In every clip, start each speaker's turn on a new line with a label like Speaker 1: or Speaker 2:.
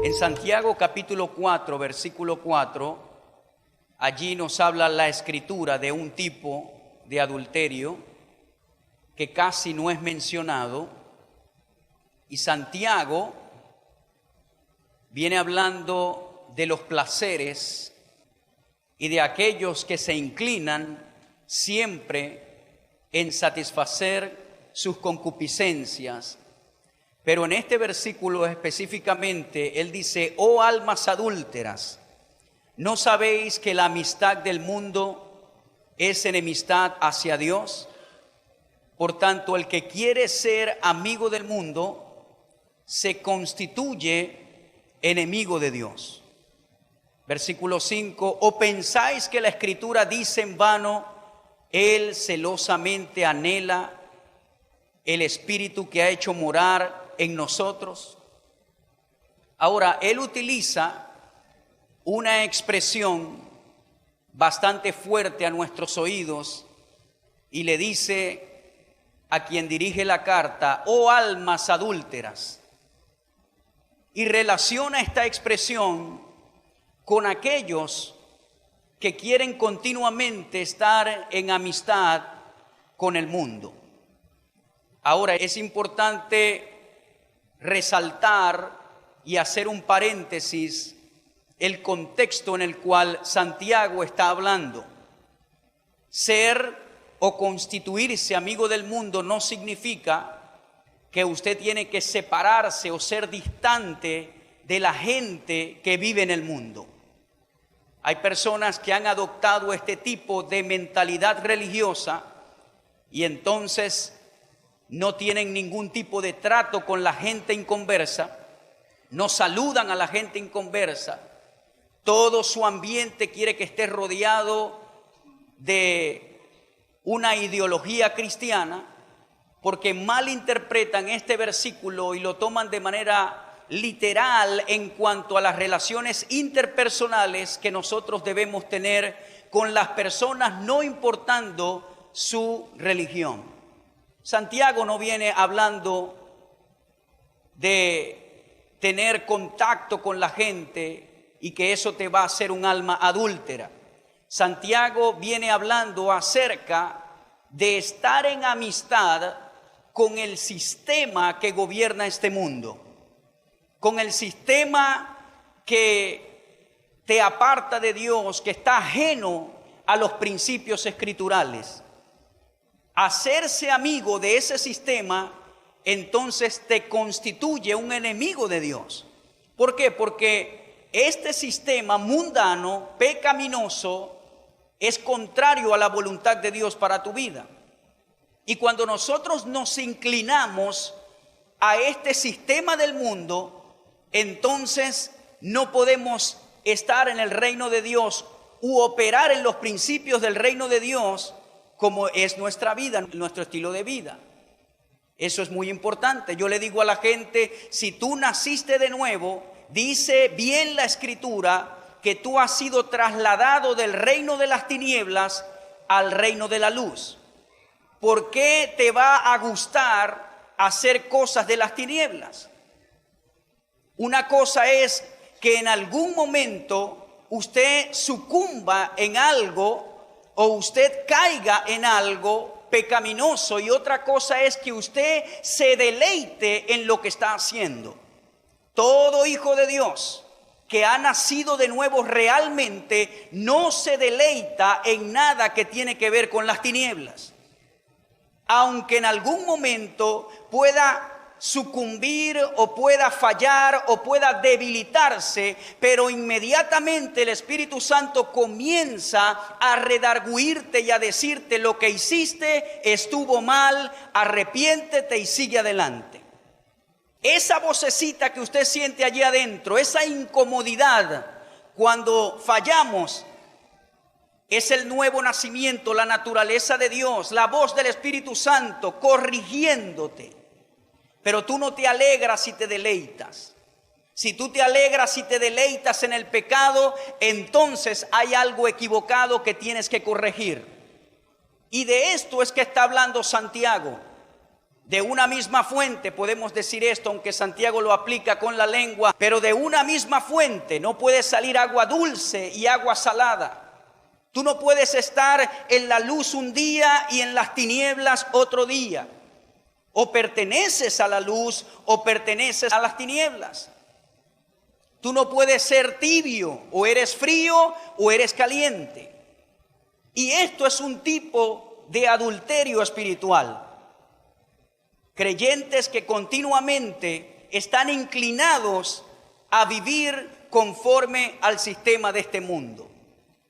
Speaker 1: En Santiago capítulo 4, versículo 4, allí nos habla la escritura de un tipo de adulterio que casi no es mencionado. Y Santiago viene hablando de los placeres y de aquellos que se inclinan siempre en satisfacer sus concupiscencias. Pero en este versículo específicamente, él dice: oh almas adúlteras, ¿no sabéis que la amistad del mundo es enemistad hacia Dios? Por tanto, el que quiere ser amigo del mundo se constituye enemigo de Dios. Versículo 5: ¿o pensáis que la Escritura dice en vano, Él celosamente anhela el Espíritu que ha hecho morar en nosotros? Ahora, él utiliza una expresión bastante fuerte a nuestros oídos y le dice a quien dirige la carta: oh almas adúlteras, y relaciona esta expresión con aquellos que quieren continuamente estar en amistad con el mundo. Ahora, es importante resaltar y hacer un paréntesis el contexto en el cual Santiago está hablando. Ser o constituirse amigo del mundo no significa que usted tiene que separarse o ser distante de la gente que vive en el mundo. Hay personas que han adoptado este tipo de mentalidad religiosa y entonces no tienen ningún tipo de trato con la gente inconversa, no saludan a la gente inconversa. Todo su ambiente quiere que esté rodeado de una ideología cristiana, porque malinterpretan este versículo y lo toman de manera literal en cuanto a las relaciones interpersonales que nosotros debemos tener con las personas, no importando su religión. Santiago no viene hablando de tener contacto con la gente y que eso te va a hacer un alma adúltera. Santiago viene hablando acerca de estar en amistad con el sistema que gobierna este mundo, con el sistema que te aparta de Dios, que está ajeno a los principios escriturales. Hacerse amigo de ese sistema, entonces te constituye un enemigo de Dios. ¿Por qué? Porque este sistema mundano, pecaminoso, es contrario a la voluntad de Dios para tu vida. Y cuando nosotros nos inclinamos a este sistema del mundo, entonces no podemos estar en el reino de Dios u operar en los principios del reino de Dios como es nuestra vida, nuestro estilo de vida. Eso es muy importante. Yo le digo a la gente: si tú naciste de nuevo, dice bien la Escritura que tú has sido trasladado del reino de las tinieblas al reino de la luz. ¿Por qué te va a gustar hacer cosas de las tinieblas? Una cosa es que en algún momento usted sucumba en algo o usted caiga en algo pecaminoso, y otra cosa es que usted se deleite en lo que está haciendo. Todo hijo de Dios que ha nacido de nuevo realmente no se deleita en nada que tiene que ver con las tinieblas. Aunque en algún momento pueda sucumbir o pueda fallar o pueda debilitarse, pero inmediatamente el Espíritu Santo comienza a redarguirte y a decirte: lo que hiciste estuvo mal, arrepiéntete y sigue adelante. Esa vocecita que usted siente allí adentro, esa incomodidad cuando fallamos, es el nuevo nacimiento, la naturaleza de Dios, la voz del Espíritu Santo corrigiéndote. Pero tú no te alegras si te deleitas. Si tú te alegras y te deleitas en el pecado, entonces hay algo equivocado que tienes que corregir. Y de esto es que está hablando Santiago. De una misma fuente podemos decir esto, aunque Santiago lo aplica con la lengua, pero de una misma fuente no puede salir agua dulce y agua salada. Tú no puedes estar en la luz un día y en las tinieblas otro día. O perteneces a la luz o perteneces a las tinieblas. Tú no puedes ser tibio, o eres frío o eres caliente. Y esto es un tipo de adulterio espiritual. Creyentes que continuamente están inclinados a vivir conforme al sistema de este mundo.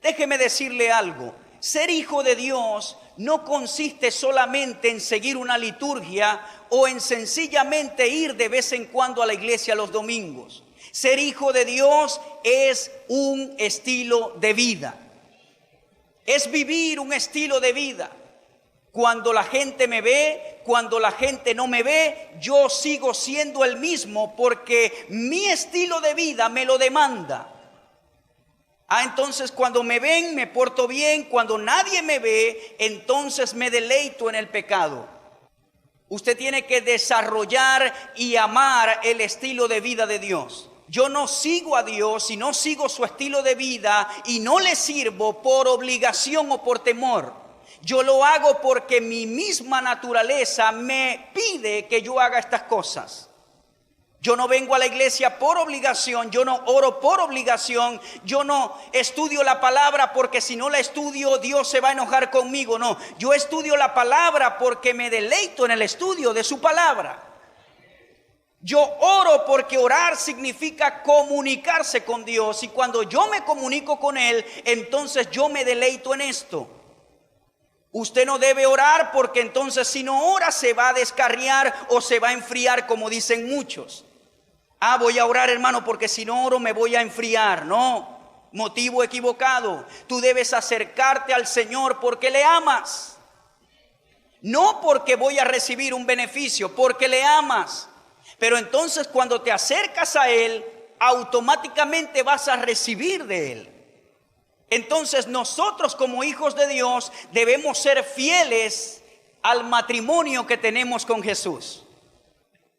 Speaker 1: Déjeme decirle algo, ser hijo de Dios no consiste solamente en seguir una liturgia o en sencillamente ir de vez en cuando a la iglesia los domingos. Ser hijo de Dios es un estilo de vida, es vivir un estilo de vida. Cuando la gente me ve, cuando la gente no me ve, yo sigo siendo el mismo porque mi estilo de vida me lo demanda. Entonces cuando me ven me porto bien, cuando nadie me ve, entonces me deleito en el pecado. Usted tiene que desarrollar y amar el estilo de vida de Dios. Yo no sigo a Dios y no sigo su estilo de vida y no le sirvo por obligación o por temor. Yo lo hago porque mi misma naturaleza me pide que yo haga estas cosas. Yo no vengo a la iglesia por obligación, yo no oro por obligación, yo no estudio la palabra porque si no la estudio Dios se va a enojar conmigo. No, yo estudio la palabra porque me deleito en el estudio de su palabra. Yo oro porque orar significa comunicarse con Dios y cuando yo me comunico con Él, entonces yo me deleito en esto. Usted no debe orar porque entonces si no ora se va a descarriar o se va a enfriar como dicen muchos. Voy a orar, hermano, porque si no oro me voy a enfriar. No, motivo equivocado. Tú debes acercarte al Señor porque le amas. No porque voy a recibir un beneficio, porque le amas. Pero entonces cuando te acercas a Él, automáticamente vas a recibir de Él. Entonces nosotros como hijos de Dios debemos ser fieles al matrimonio que tenemos con Jesús.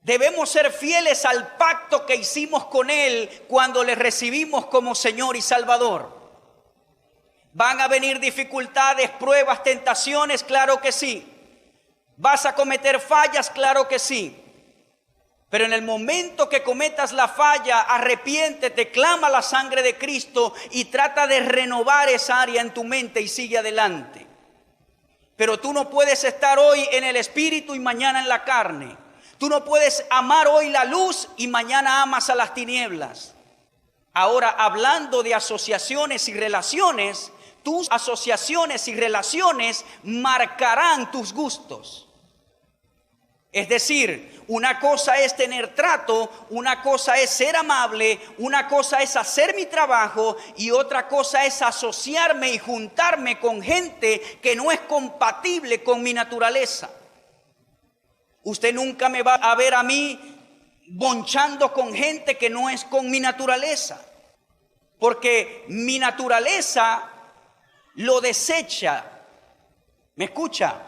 Speaker 1: Debemos ser fieles al pacto que hicimos con Él cuando le recibimos como Señor y Salvador. ¿Van a venir dificultades, pruebas, tentaciones? Claro que sí. ¿Vas a cometer fallas? Claro que sí. Pero en el momento que cometas la falla, arrepiéntete, clama la sangre de Cristo y trata de renovar esa área en tu mente y sigue adelante. Pero tú no puedes estar hoy en el espíritu y mañana en la carne. Tú no puedes amar hoy la luz y mañana amas a las tinieblas. Ahora, hablando de asociaciones y relaciones, tus asociaciones y relaciones marcarán tus gustos. Es decir, una cosa es tener trato, una cosa es ser amable, una cosa es hacer mi trabajo y otra cosa es asociarme y juntarme con gente que no es compatible con mi naturaleza. Usted nunca me va a ver a mí bonchando con gente que no es con mi naturaleza, porque mi naturaleza lo desecha. ¿Me escucha?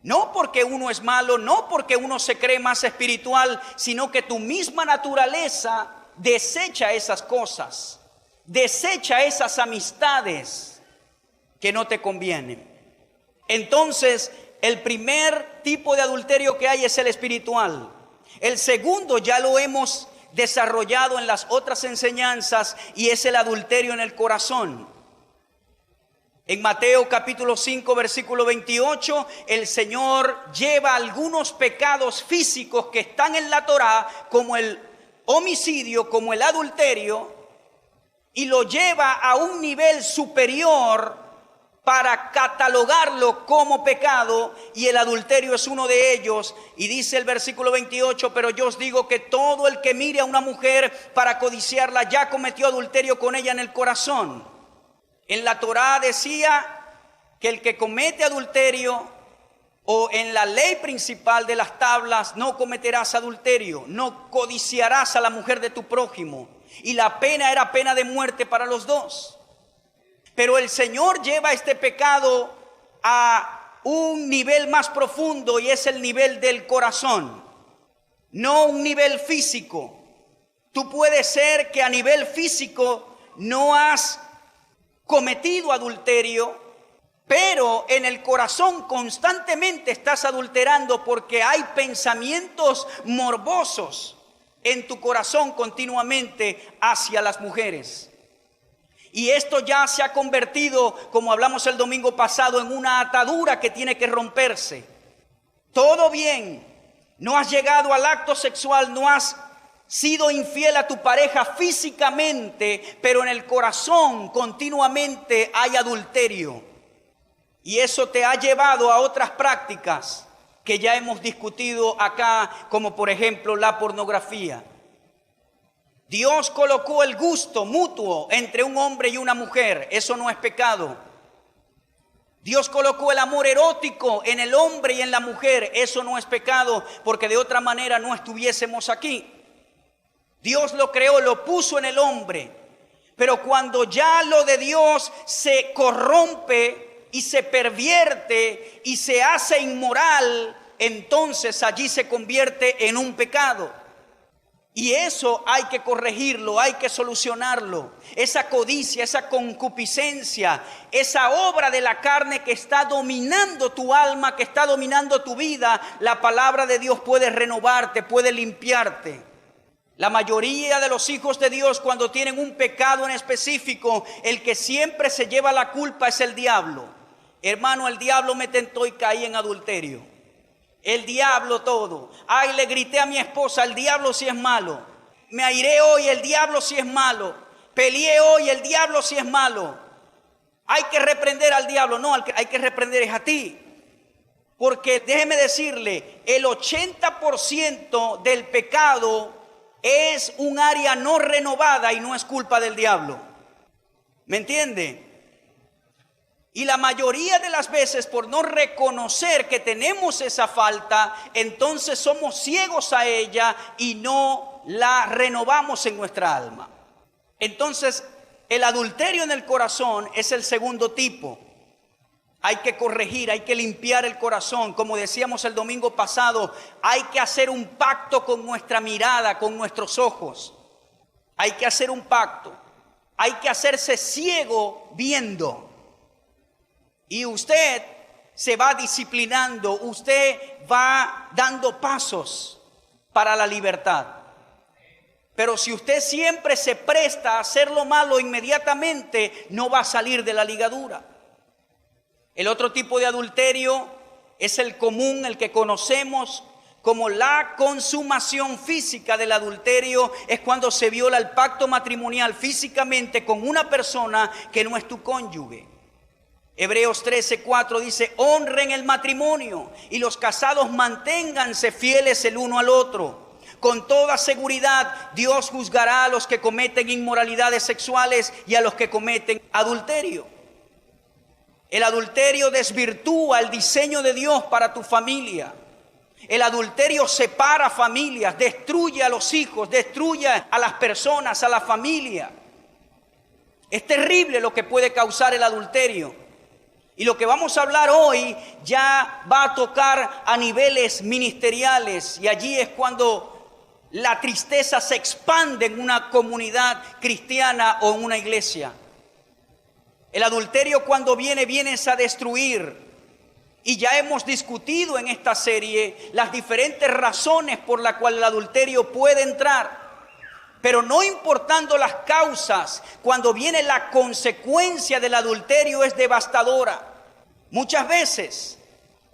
Speaker 1: No porque uno es malo, no porque uno se cree más espiritual, sino que tu misma naturaleza desecha esas cosas, desecha esas amistades que no te convienen. Entonces, el primer tipo de adulterio que hay es el espiritual. El segundo ya lo hemos desarrollado en las otras enseñanzas y es el adulterio en el corazón. En Mateo capítulo 5 versículo 28, el Señor lleva algunos pecados físicos que están en la Torá, como el homicidio, como el adulterio, y lo lleva a un nivel superior para catalogarlo como pecado, y el adulterio es uno de ellos. Y dice el versículo 28, pero yo os digo que todo el que mire a una mujer para codiciarla ya cometió adulterio con ella en el corazón. En la Torá decía que el que comete adulterio, o en la ley principal de las tablas, no cometerás adulterio, no codiciarás a la mujer de tu prójimo. Y la pena era pena de muerte para los dos. Pero el Señor lleva este pecado a un nivel más profundo y es el nivel del corazón, no un nivel físico. Tú puedes ser que a nivel físico no has cometido adulterio, pero en el corazón constantemente estás adulterando porque hay pensamientos morbosos en tu corazón continuamente hacia las mujeres. Y esto ya se ha convertido, como hablamos el domingo pasado, en una atadura que tiene que romperse. Todo bien, no has llegado al acto sexual, no has sido infiel a tu pareja físicamente, pero en el corazón continuamente hay adulterio. Y eso te ha llevado a otras prácticas que ya hemos discutido acá, como por ejemplo la pornografía. Dios colocó el gusto mutuo entre un hombre y una mujer, eso no es pecado. Dios colocó el amor erótico en el hombre y en la mujer, eso no es pecado, porque de otra manera no estuviésemos aquí. Dios lo creó, lo puso en el hombre, pero cuando ya lo de Dios se corrompe y se pervierte y se hace inmoral, entonces allí se convierte en un pecado. Y eso hay que corregirlo, hay que solucionarlo. Esa codicia, esa concupiscencia, esa obra de la carne que está dominando tu alma, que está dominando tu vida, la palabra de Dios puede renovarte, puede limpiarte. La mayoría de los hijos de Dios, cuando tienen un pecado en específico, el que siempre se lleva la culpa es el diablo. Hermano, el diablo me tentó y caí en adulterio. El diablo todo. Ay, le grité a mi esposa, el diablo sí es malo. Me airé hoy, el diablo sí es malo. Peleé hoy, el diablo sí es malo. Hay que reprender al diablo. No, al que hay que reprender es a ti. Porque déjeme decirle, el 80% del pecado es un área no renovada y no es culpa del diablo. ¿Me entiende? Y la mayoría de las veces, por no reconocer que tenemos esa falta, entonces somos ciegos a ella y no la renovamos en nuestra alma. Entonces, el adulterio en el corazón es el segundo tipo. Hay que corregir, hay que limpiar el corazón. Como decíamos el domingo pasado, hay que hacer un pacto con nuestra mirada, con nuestros ojos. Hay que hacer un pacto. Hay que hacerse ciego viendo. Y usted se va disciplinando, usted va dando pasos para la libertad. Pero si usted siempre se presta a hacer lo malo inmediatamente, no va a salir de la ligadura. El otro tipo de adulterio es el común, el que conocemos como la consumación física del adulterio. Es cuando se viola el pacto matrimonial físicamente con una persona que no es tu cónyuge. Hebreos 13:4 dice: honren el matrimonio y los casados manténganse fieles el uno al otro. Con toda seguridad Dios juzgará a los que cometen inmoralidades sexuales y a los que cometen adulterio. El adulterio desvirtúa el diseño de Dios para tu familia. El adulterio separa familias, destruye a los hijos, destruye a las personas, a la familia. Es terrible lo que puede causar el adulterio. Y lo que vamos a hablar hoy ya va a tocar a niveles ministeriales, y allí es cuando la tristeza se expande en una comunidad cristiana o en una iglesia. El adulterio, cuando viene a destruir. Y ya hemos discutido en esta serie las diferentes razones por las cuales el adulterio puede entrar. Pero no importando las causas, cuando viene la consecuencia del adulterio es devastadora. Muchas veces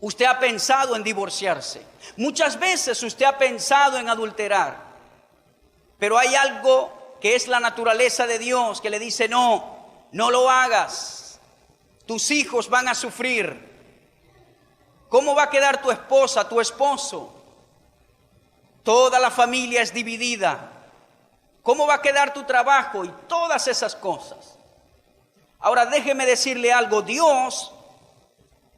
Speaker 1: usted ha pensado en divorciarse. Muchas veces usted ha pensado en adulterar. Pero hay algo que es la naturaleza de Dios que le dice: no lo hagas. Tus hijos van a sufrir. ¿Cómo va a quedar tu esposa, tu esposo? Toda la familia es dividida. ¿Cómo va a quedar tu trabajo? Y todas esas cosas. Ahora déjeme decirle algo. Dios,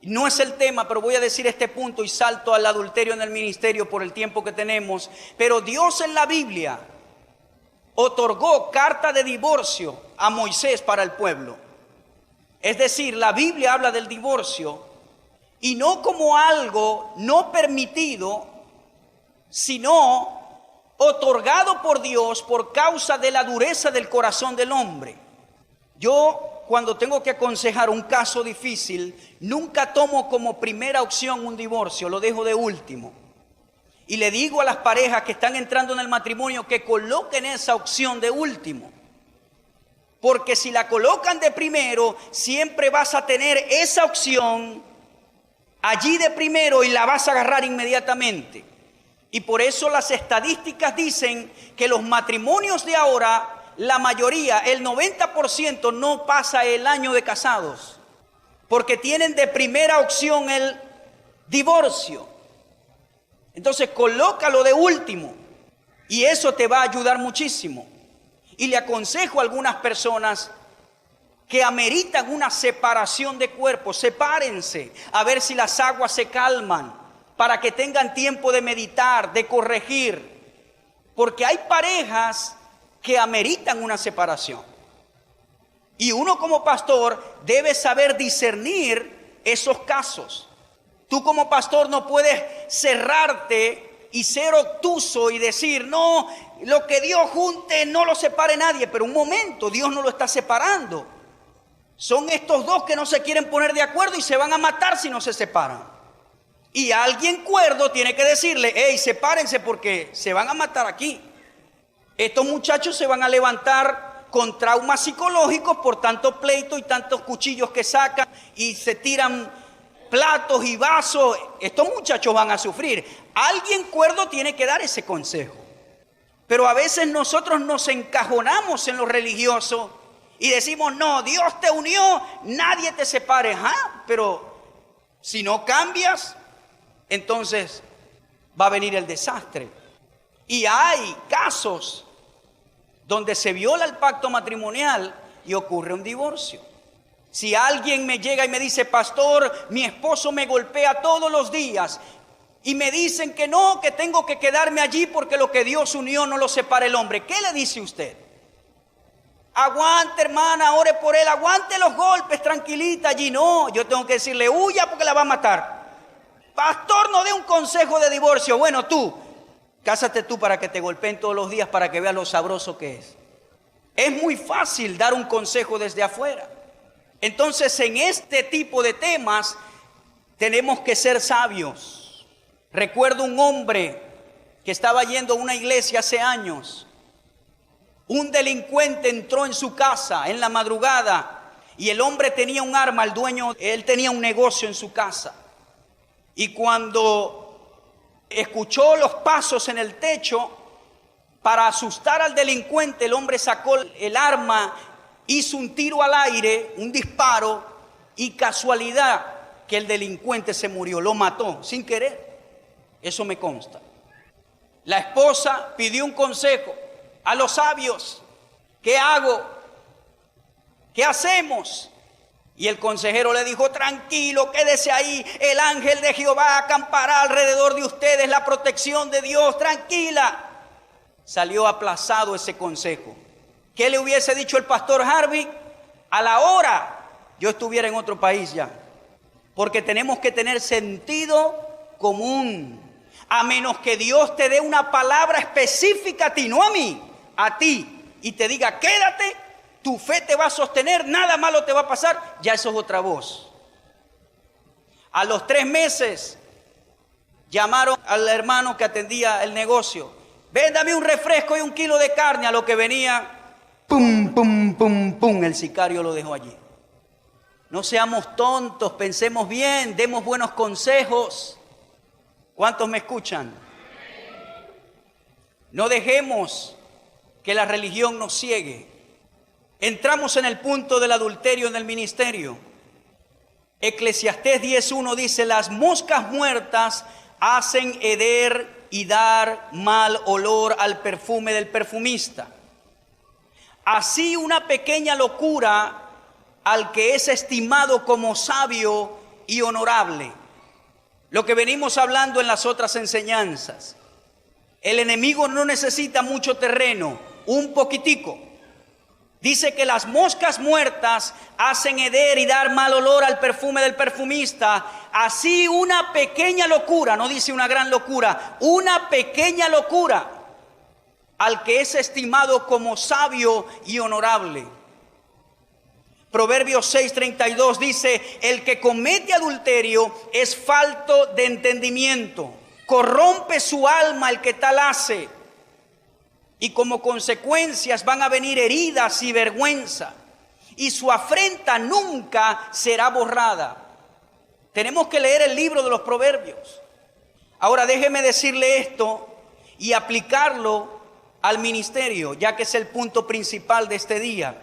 Speaker 1: no es el tema, pero voy a decir este punto y salto al adulterio en el ministerio por el tiempo que tenemos. Pero Dios en la Biblia otorgó carta de divorcio a Moisés para el pueblo. Es decir, la Biblia habla del divorcio, y no como algo no permitido, sino otorgado por Dios por causa de la dureza del corazón del hombre. Yo, cuando tengo que aconsejar un caso difícil, nunca tomo como primera opción un divorcio, lo dejo de último. Y le digo a las parejas que están entrando en el matrimonio que coloquen esa opción de último. Porque si la colocan de primero, siempre vas a tener esa opción allí de primero y la vas a agarrar inmediatamente. Y por eso las estadísticas dicen que los matrimonios de ahora, la mayoría, el 90% no pasa el año de casados, porque tienen de primera opción el divorcio. Entonces colócalo de último y eso te va a ayudar muchísimo. Y le aconsejo a algunas personas que ameritan una separación de cuerpos, sepárense, a ver si las aguas se calman, para que tengan tiempo de meditar, de corregir. Porque hay parejas que ameritan una separación. Y uno como pastor debe saber discernir esos casos. Tú como pastor no puedes cerrarte y ser obtuso y decir, no, lo que Dios junte no lo separe nadie. Pero un momento, Dios no lo está separando. Son estos dos que no se quieren poner de acuerdo y se van a matar si no se separan. Y alguien cuerdo tiene que decirle, hey, sepárense porque se van a matar aquí. Estos muchachos se van a levantar con traumas psicológicos por tanto pleito y tantos cuchillos que sacan y se tiran platos y vasos. Estos muchachos van a sufrir. Alguien cuerdo tiene que dar ese consejo. Pero a veces nosotros nos encajonamos en lo religioso y decimos, no, Dios te unió, nadie te separe. Pero si no cambias, entonces va a venir el desastre. Y hay casos donde se viola el pacto matrimonial y ocurre un divorcio. Si alguien me llega y me dice, pastor, mi esposo me golpea todos los días y me dicen que no, que tengo que quedarme allí porque lo que Dios unió no lo separa el hombre, ¿qué le dice usted? Aguante, hermana, ore por él, aguante los golpes, tranquilita allí. No, yo tengo que decirle, huya porque la va a matar. Pastor, no dé un consejo de divorcio. Bueno, tú, cásate tú para que te golpeen todos los días para que veas lo sabroso que es. Es muy fácil dar un consejo desde afuera. Entonces, en este tipo de temas tenemos que ser sabios. Recuerdo un hombre que estaba yendo a una iglesia hace años. Un delincuente entró en su casa en la madrugada y el hombre tenía un arma, el dueño, él tenía un negocio en su casa. Y cuando escuchó los pasos en el techo, para asustar al delincuente, el hombre sacó el arma, hizo un tiro al aire, un disparo, y casualidad que el delincuente se murió, lo mató sin querer. Eso me consta. La esposa pidió un consejo a los sabios. ¿Qué hago? ¿Qué hacemos? Y el consejero le dijo, tranquilo, quédese ahí, el ángel de Jehová acampará alrededor de ustedes, la protección de Dios, tranquila. Salió aplazado ese consejo. ¿Qué le hubiese dicho el pastor Harvey? A la hora yo estuviera en otro país ya. Porque tenemos que tener sentido común. A menos que Dios te dé una palabra específica a ti, no a mí, a ti. Y te diga, quédate, tu fe te va a sostener, nada malo te va a pasar. Ya eso es otra voz. A los 3 meses llamaron al hermano que atendía el negocio. Véndame un refresco y 1 kilo de carne. A lo que venía, pum, pum, pum, pum, el sicario lo dejó allí. No seamos tontos, pensemos bien, demos buenos consejos. ¿Cuántos me escuchan? No dejemos que la religión nos ciegue. Entramos en el punto del adulterio en el ministerio. Eclesiastés 10:1 dice, las moscas muertas hacen heder y dar mal olor al perfume del perfumista. Así una pequeña locura al que es estimado como sabio y honorable. Lo que venimos hablando en las otras enseñanzas. El enemigo no necesita mucho terreno, un poquitico. Dice que las moscas muertas hacen heder y dar mal olor al perfume del perfumista. Así una pequeña locura, no dice una gran locura, una pequeña locura al que es estimado como sabio y honorable. Proverbios 6:32 dice: el que comete adulterio es falto de entendimiento, corrompe su alma el que tal hace, y como consecuencias van a venir heridas y vergüenza, y su afrenta nunca será borrada. Tenemos que leer el libro de los Proverbios. Ahora déjeme decirle esto y aplicarlo al ministerio, ya que es el punto principal de este día.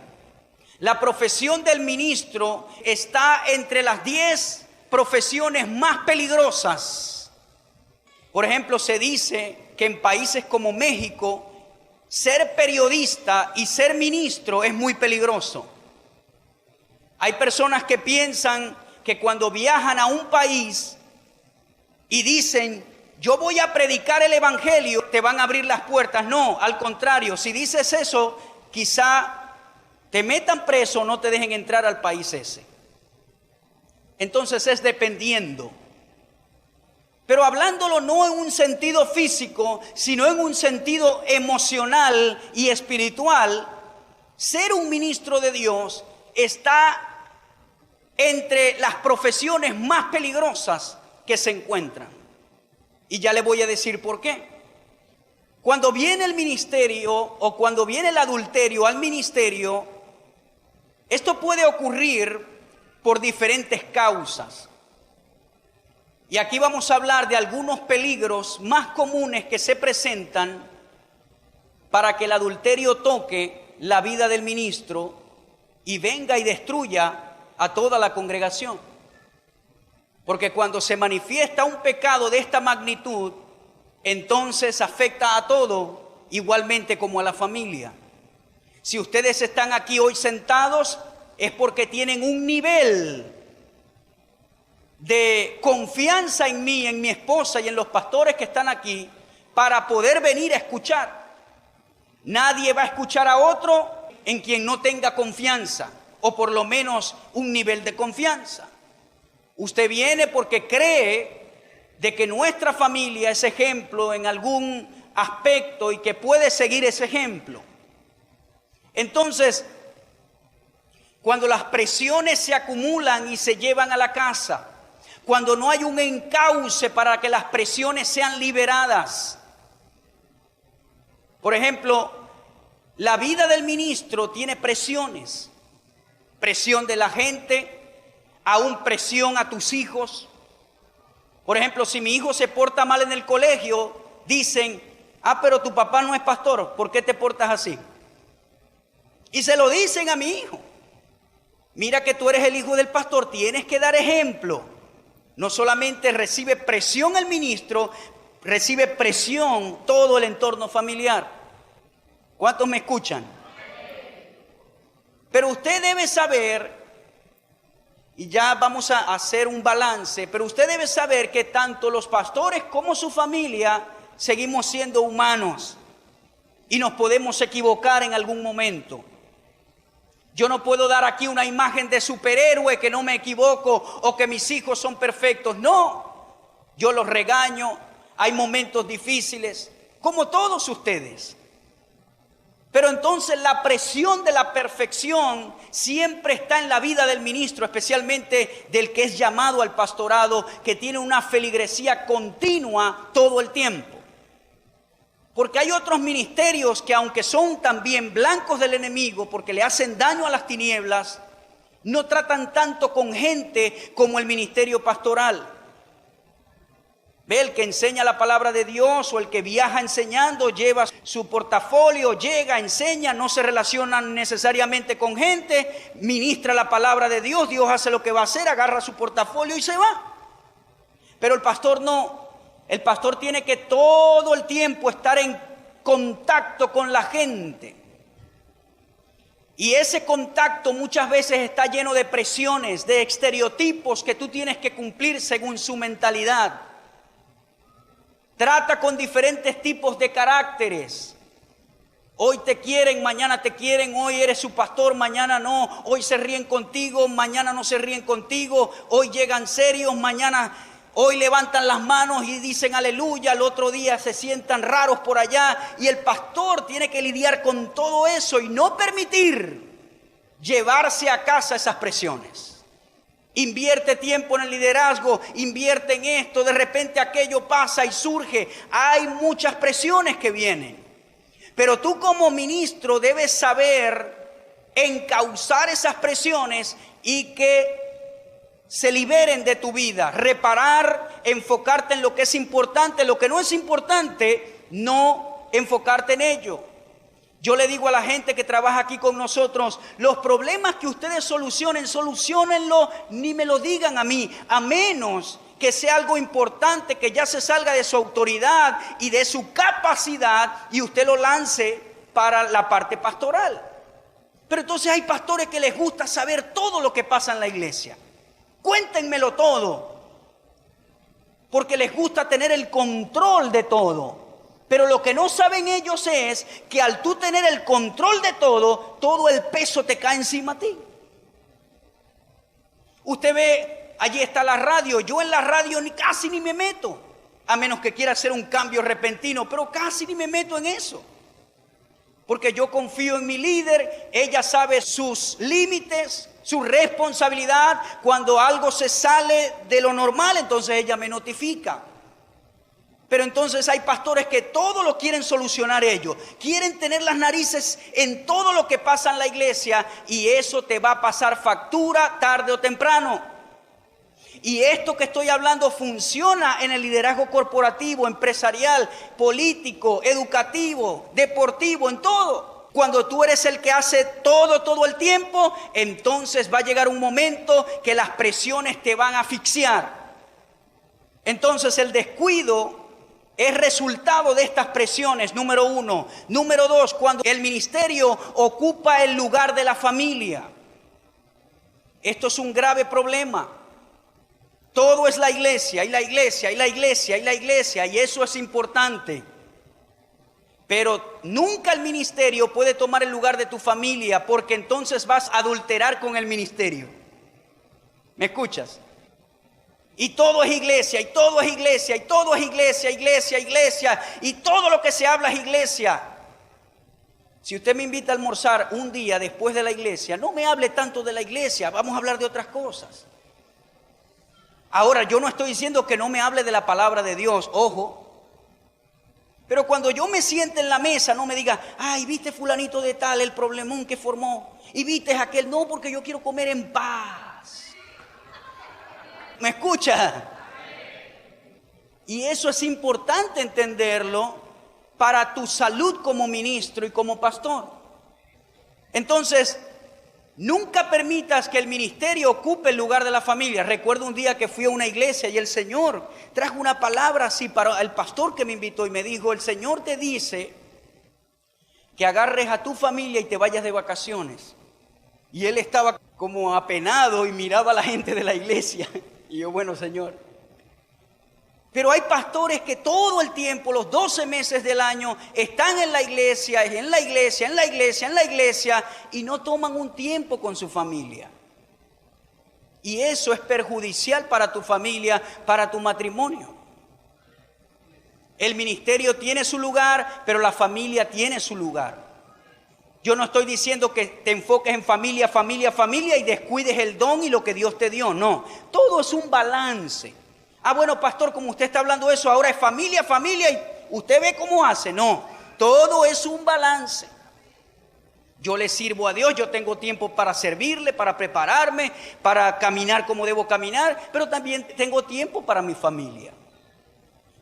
Speaker 1: La profesión del ministro está entre las 10 profesiones más peligrosas. Por ejemplo, se dice que en países como México, ser periodista y ser ministro es muy peligroso. Hay personas que piensan que cuando viajan a un país y dicen: yo voy a predicar el evangelio, te van a abrir las puertas. No, al contrario, si dices eso, quizá te metan preso o no te dejen entrar al país ese. Entonces es dependiendo. Pero hablándolo no en un sentido físico, sino en un sentido emocional y espiritual, ser un ministro de Dios está entre las profesiones más peligrosas que se encuentran. Y ya le voy a decir por qué. Cuando viene el ministerio o cuando viene el adulterio al ministerio, esto puede ocurrir por diferentes causas. Y aquí vamos a hablar de algunos peligros más comunes que se presentan para que el adulterio toque la vida del ministro y venga y destruya a toda la congregación. Porque cuando se manifiesta un pecado de esta magnitud, entonces afecta a todo, igualmente como a la familia. Si ustedes están aquí hoy sentados, es porque tienen un nivel de confianza en mí, en mi esposa y en los pastores que están aquí, para poder venir a escuchar. Nadie va a escuchar a otro en quien no tenga confianza, o por lo menos un nivel de confianza. Usted viene porque cree de que nuestra familia es ejemplo en algún aspecto y que puede seguir ese ejemplo. Entonces, cuando las presiones se acumulan y se llevan a la casa, cuando no hay un encauce para que las presiones sean liberadas. Por ejemplo, la vida del ministro tiene presiones. Presión de la gente, aún presión a tus hijos. Por ejemplo, si mi hijo se porta mal en el colegio, dicen: pero tu papá no es pastor, ¿por qué te portas así? Y se lo dicen a mi hijo. Mira que tú eres el hijo del pastor, tienes que dar ejemplo. No solamente recibe presión el ministro, recibe presión todo el entorno familiar. ¿Cuántos me escuchan? Pero usted debe saber, y ya vamos a hacer un balance, pero usted debe saber que tanto los pastores como su familia seguimos siendo humanos y nos podemos equivocar en algún momento. Yo no puedo dar aquí una imagen de superhéroe, que no me equivoco, o que mis hijos son perfectos. No, yo los regaño, hay momentos difíciles, como todos ustedes. Pero entonces la presión de la perfección siempre está en la vida del ministro, especialmente del que es llamado al pastorado, que tiene una feligresía continua todo el tiempo. Porque hay otros ministerios que, aunque son también blancos del enemigo porque le hacen daño a las tinieblas, no tratan tanto con gente como el ministerio pastoral. Ve, el que enseña la palabra de Dios o el que viaja enseñando, lleva su portafolio, llega, enseña, no se relaciona necesariamente con gente, ministra la palabra de Dios, Dios hace lo que va a hacer, agarra su portafolio y se va. Pero el pastor no. El pastor tiene que todo el tiempo estar en contacto con la gente. Y ese contacto muchas veces está lleno de presiones, de estereotipos que tú tienes que cumplir según su mentalidad. Trata con diferentes tipos de caracteres. Hoy te quieren, mañana te quieren, hoy eres su pastor, mañana no. Hoy se ríen contigo, mañana no se ríen contigo. Hoy llegan serios, hoy levantan las manos y dicen aleluya. Al otro día se sientan raros por allá. Y el pastor tiene que lidiar con todo eso y no permitir llevarse a casa esas presiones. Invierte tiempo en el liderazgo, invierte en esto. De repente aquello pasa y surge. Hay muchas presiones que vienen. Pero tú como ministro debes saber encauzar esas presiones y que se liberen de tu vida. Reparar, enfocarte en lo que es importante. Lo que no es importante, no enfocarte en ello. Yo le digo a la gente que trabaja aquí con nosotros, los problemas que ustedes solucionenlo, ni me lo digan a mí, a menos que sea algo importante, que ya se salga de su autoridad y de su capacidad y usted lo lance para la parte pastoral. Pero entonces hay pastores que les gusta saber todo lo que pasa en la iglesia. Cuéntenmelo todo, porque les gusta tener el control de todo. Pero lo que no saben ellos es que al tú tener el control de todo el peso te cae encima a ti. Usted ve, allí está la radio. Yo en la radio casi ni me meto, a menos que quiera hacer un cambio repentino, pero casi ni me meto en eso. Porque yo confío en mi líder, ella sabe sus límites, su responsabilidad. Cuando algo se sale de lo normal, entonces ella me notifica. Pero entonces hay pastores que todo lo quieren solucionar ellos. Quieren tener las narices en todo lo que pasa en la iglesia y eso te va a pasar factura tarde o temprano. Y esto que estoy hablando funciona en el liderazgo corporativo, empresarial, político, educativo, deportivo, en todo. Cuando tú eres el que hace todo el tiempo, entonces va a llegar un momento que las presiones te van a asfixiar. Entonces el descuido es resultado de estas presiones, número 1. Número 2, cuando el ministerio ocupa el lugar de la familia. Esto es un grave problema. Todo es la iglesia, y la iglesia, y la iglesia, y la iglesia, y eso es importante. Pero nunca el ministerio puede tomar el lugar de tu familia, porque entonces vas a adulterar con el ministerio. ¿Me escuchas? Y todo es iglesia, y todo es iglesia, y todo es iglesia, iglesia, y todo lo que se habla es iglesia. Si usted me invita a almorzar un día después de la iglesia, no me hable tanto de la iglesia, vamos a hablar de otras cosas. Ahora, yo no estoy diciendo que no me hable de la palabra de Dios, ojo. Pero cuando yo me siente en la mesa, no me diga, ay, viste fulanito de tal, el problemón que formó, y viste aquel, no, porque yo quiero comer en paz. ¿Me escucha? Y eso es importante entenderlo para tu salud como ministro y como pastor. Entonces, nunca permitas que el ministerio ocupe el lugar de la familia. Recuerdo un día que fui a una iglesia y el Señor trajo una palabra así para el pastor que me invitó y me dijo, el Señor te dice que agarres a tu familia y te vayas de vacaciones. Y él estaba como apenado y miraba a la gente de la iglesia. Y yo, bueno, Señor. Pero hay pastores que todo el tiempo, los 12 meses del año, están en la iglesia, en la iglesia, en la iglesia, en la iglesia, y no toman un tiempo con su familia. Y eso es perjudicial para tu familia, para tu matrimonio. El ministerio tiene su lugar, pero la familia tiene su lugar. Yo no estoy diciendo que te enfoques en familia, familia, familia y descuides el don y lo que Dios te dio. No, todo es un balance. Ah, bueno, pastor, como usted está hablando de eso, ahora es familia, familia y usted ve cómo hace. No, todo es un balance. Yo le sirvo a Dios, yo tengo tiempo para servirle, para prepararme, para caminar como debo caminar, pero también tengo tiempo para mi familia.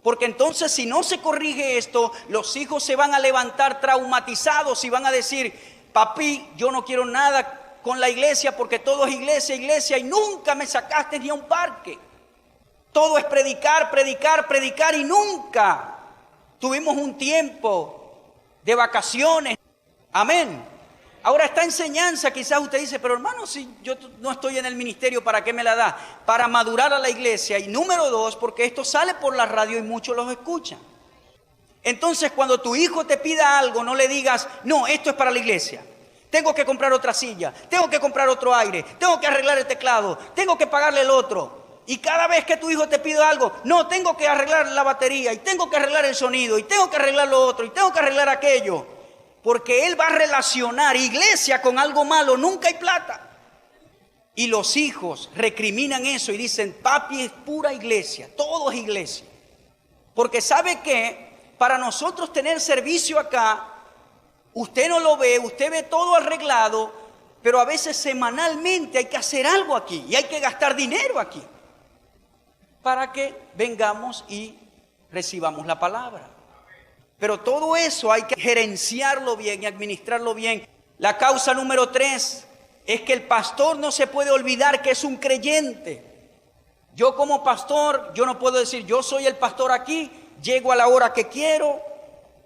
Speaker 1: Porque entonces si no se corrige esto, los hijos se van a levantar traumatizados y van a decir, papi, yo no quiero nada con la iglesia porque todo es iglesia, iglesia y nunca me sacaste ni a un parque. Todo es predicar, predicar, predicar y nunca tuvimos un tiempo de vacaciones. Amén. Ahora esta enseñanza quizás usted dice, pero hermano, si yo no estoy en el ministerio, ¿para qué me la da? Para madurar a la iglesia. Y número 2, porque esto sale por la radio y muchos los escuchan. Entonces, cuando tu hijo te pida algo, no le digas, no, esto es para la iglesia. Tengo que comprar otra silla, tengo que comprar otro aire, tengo que arreglar el teclado, tengo que pagarle el otro. Y cada vez que tu hijo te pide algo, no, tengo que arreglar la batería, y tengo que arreglar el sonido, y tengo que arreglar lo otro, y tengo que arreglar aquello. Porque él va a relacionar iglesia con algo malo, nunca hay plata. Y los hijos recriminan eso y dicen, papi es pura iglesia, todo es iglesia. Porque ¿sabe qué? Para nosotros tener servicio acá, usted no lo ve, usted ve todo arreglado, pero a veces semanalmente hay que hacer algo aquí y hay que gastar dinero aquí para que vengamos y recibamos la palabra. Pero todo eso hay que gerenciarlo bien y administrarlo bien. La causa número 3 es que el pastor no se puede olvidar que es un creyente. Yo como pastor, yo no puedo decir, yo soy el pastor aquí, llego a la hora que quiero,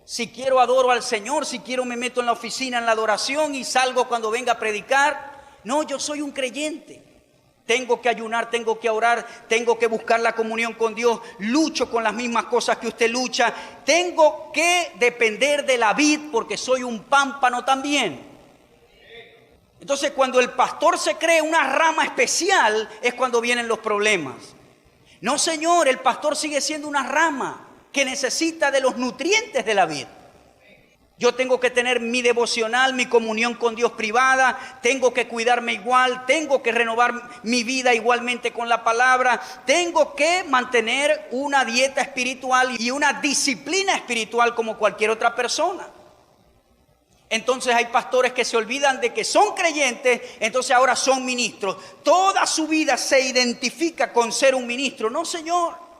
Speaker 1: si quiero adoro al Señor, si quiero me meto en la oficina en la adoración y salgo cuando venga a predicar. No, yo soy un creyente. Tengo que ayunar, tengo que orar, tengo que buscar la comunión con Dios, lucho con las mismas cosas que usted lucha. Tengo que depender de la vid porque soy un pámpano también. Entonces, cuando el pastor se cree una rama especial, es cuando vienen los problemas. No, señor, el pastor sigue siendo una rama que necesita de los nutrientes de la vid. Yo tengo que tener mi devocional, mi comunión con Dios privada, tengo que cuidarme igual, tengo que renovar mi vida igualmente con la palabra, tengo que mantener una dieta espiritual y una disciplina espiritual como cualquier otra persona. Entonces hay pastores que se olvidan de que son creyentes, entonces ahora son ministros. Toda su vida se identifica con ser un ministro. No, señor.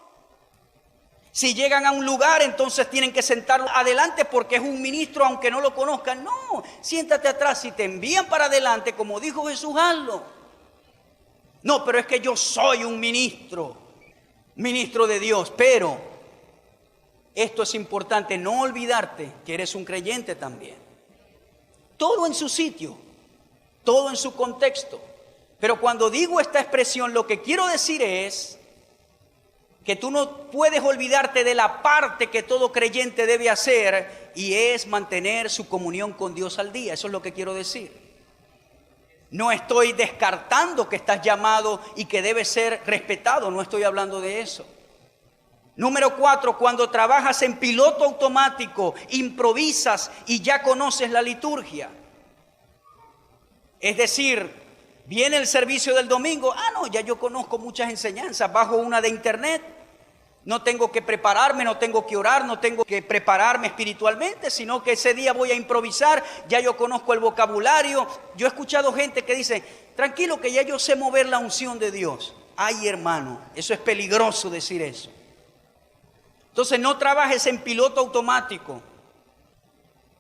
Speaker 1: Si llegan a un lugar, entonces tienen que sentarlo adelante porque es un ministro, aunque no lo conozcan. No, siéntate atrás. Si te envían para adelante, como dijo Jesús, hazlo. No, pero es que yo soy un ministro de Dios. Pero esto es importante, no olvidarte que eres un creyente también. Todo en su sitio, todo en su contexto. Pero cuando digo esta expresión, lo que quiero decir es que tú no puedes olvidarte de la parte que todo creyente debe hacer, y es mantener su comunión con Dios al día. Eso es lo que quiero decir. No estoy descartando que estás llamado y que debe ser respetado, no estoy hablando de eso. Número 4, cuando trabajas en piloto automático, improvisas y ya conoces la liturgia. Es decir, viene el servicio del domingo, no, ya yo conozco muchas enseñanzas, bajo una de internet, no tengo que prepararme, no tengo que orar, no tengo que prepararme espiritualmente, sino que ese día voy a improvisar, ya yo conozco el vocabulario. Yo he escuchado gente que dice, tranquilo que ya yo sé mover la unción de Dios. Ay, hermano, eso es peligroso decir eso. Entonces no trabajes en piloto automático.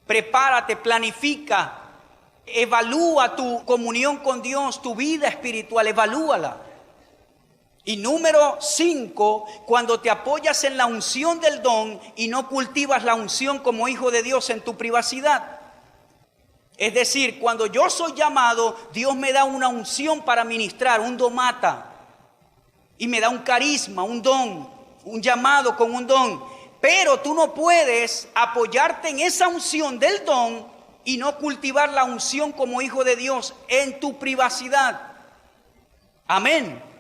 Speaker 1: Prepárate, planifica, evalúa tu comunión con Dios, tu vida espiritual, evalúala. Y número 5, cuando te apoyas en la unción del don y no cultivas la unción como hijo de Dios en tu privacidad. Es decir, cuando yo soy llamado, Dios me da una unción para ministrar, un domata, y me da un carisma, un don, un llamado con un don. Pero tú no puedes apoyarte en esa unción del don y no cultivar la unción como hijo de Dios en tu privacidad. Amén.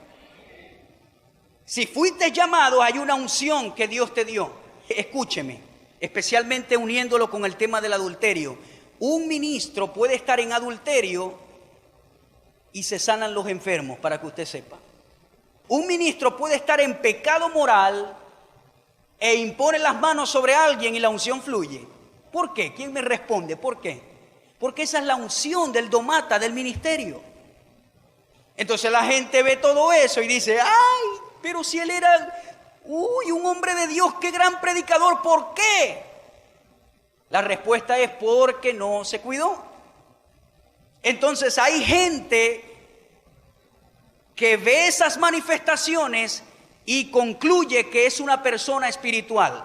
Speaker 1: Si fuiste llamado, hay una unción que Dios te dio. Escúcheme, especialmente uniéndolo con el tema del adulterio. Un ministro puede estar en adulterio y se sanan los enfermos, para que usted sepa. Un ministro puede estar en pecado moral e impone las manos sobre alguien y la unción fluye. ¿Por qué? ¿Quién me responde? ¿Por qué? Porque esa es la unción del domata, del ministerio. Entonces la gente ve todo eso y dice, ¡ay! Pero si él era, un hombre de Dios, qué gran predicador, ¿por qué? La respuesta es porque no se cuidó. Entonces hay gente que ve esas manifestaciones y concluye que es una persona espiritual.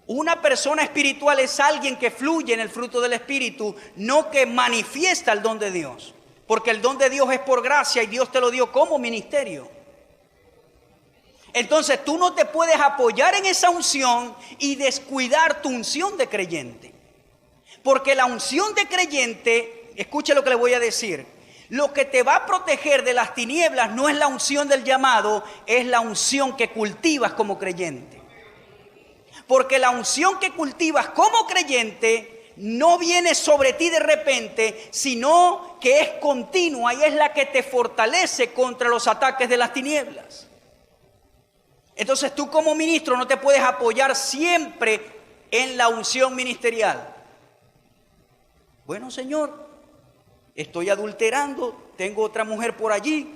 Speaker 1: Una persona espiritual es alguien que fluye en el fruto del Espíritu, no que manifiesta el don de Dios. Porque el don de Dios es por gracia y Dios te lo dio como ministerio. Entonces tú no te puedes apoyar en esa unción y descuidar tu unción de creyente. Porque la unción de creyente, escuche lo que le voy a decir, lo que te va a proteger de las tinieblas no es la unción del llamado, es la unción que cultivas como creyente. Porque la unción que cultivas como creyente no viene sobre ti de repente, sino que es continua y es la que te fortalece contra los ataques de las tinieblas. Entonces tú como ministro no te puedes apoyar siempre en la unción ministerial. Bueno, Señor, estoy adulterando, tengo otra mujer por allí,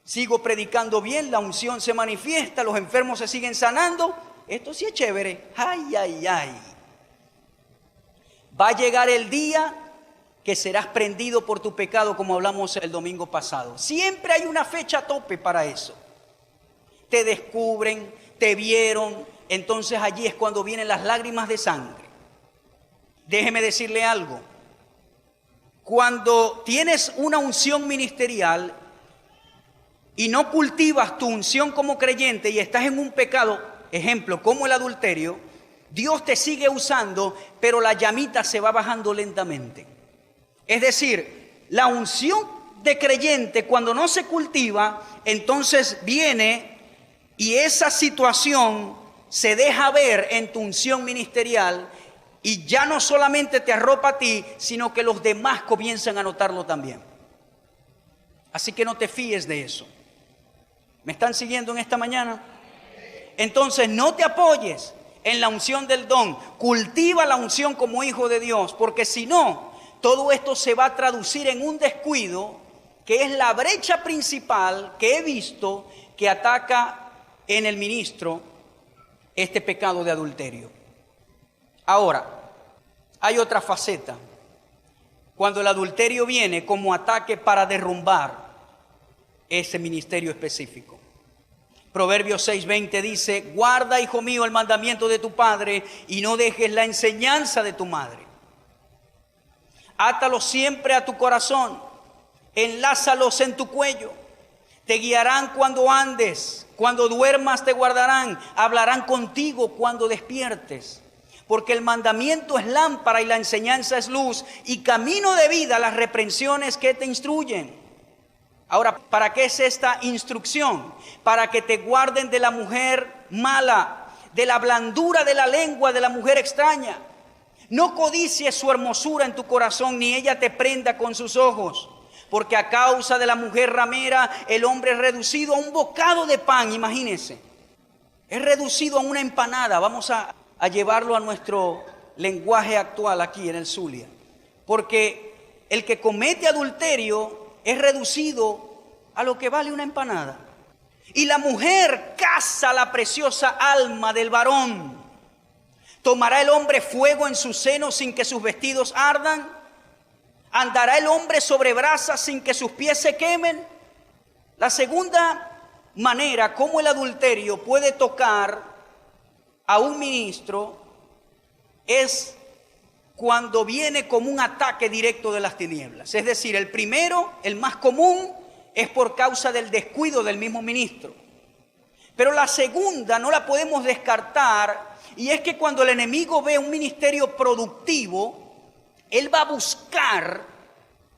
Speaker 1: sigo predicando bien, la unción se manifiesta, los enfermos se siguen sanando. Esto sí es chévere. Ay, ay, ay. Va a llegar el día que serás prendido por tu pecado, como hablamos el domingo pasado. Siempre hay una fecha tope para eso. Te descubren, te vieron, entonces allí es cuando vienen las lágrimas de sangre. Déjeme decirle algo. Cuando tienes una unción ministerial y no cultivas tu unción como creyente y estás en un pecado, ejemplo, como el adulterio, Dios te sigue usando, pero la llamita se va bajando lentamente. Es decir, la unción de creyente cuando no se cultiva, entonces viene y esa situación se deja ver en tu unción ministerial y ya no solamente te arropa a ti, sino que los demás comienzan a notarlo también. Así que no te fíes de eso. ¿Me están siguiendo en esta mañana? Entonces no te apoyes en la unción del don. Cultiva la unción como hijo de Dios, porque si no, todo esto se va a traducir en un descuido, que es la brecha principal que he visto que ataca en el ministro este pecado de adulterio. Ahora, hay otra faceta. Cuando el adulterio viene como ataque para derrumbar ese ministerio específico. Proverbios 6:20 dice: guarda, hijo mío, el mandamiento de tu padre y no dejes la enseñanza de tu madre. Átalos siempre a tu corazón, enlázalos en tu cuello. Te guiarán cuando andes, cuando duermas te guardarán, hablarán contigo cuando despiertes. Porque el mandamiento es lámpara y la enseñanza es luz, y camino de vida las reprensiones que te instruyen. Ahora, ¿para qué es esta instrucción? Para que te guarden de la mujer mala, de la blandura de la lengua de la mujer extraña. No codicies su hermosura en tu corazón, ni ella te prenda con sus ojos. Porque a causa de la mujer ramera, el hombre es reducido a un bocado de pan, imagínense. Es reducido a una empanada. Vamos a llevarlo a nuestro lenguaje actual aquí en el Zulia. Porque el que comete adulterio es reducido a lo que vale una empanada. Y la mujer caza la preciosa alma del varón. ¿Tomará el hombre fuego en su seno sin que sus vestidos ardan? ¿Andará el hombre sobre brasas sin que sus pies se quemen? La segunda manera como el adulterio puede tocar a un ministro es cuando viene como un ataque directo de las tinieblas. Es decir, el primero, el más común, es por causa del descuido del mismo ministro. Pero la segunda no la podemos descartar, y es que cuando el enemigo ve un ministerio productivo, él va a buscar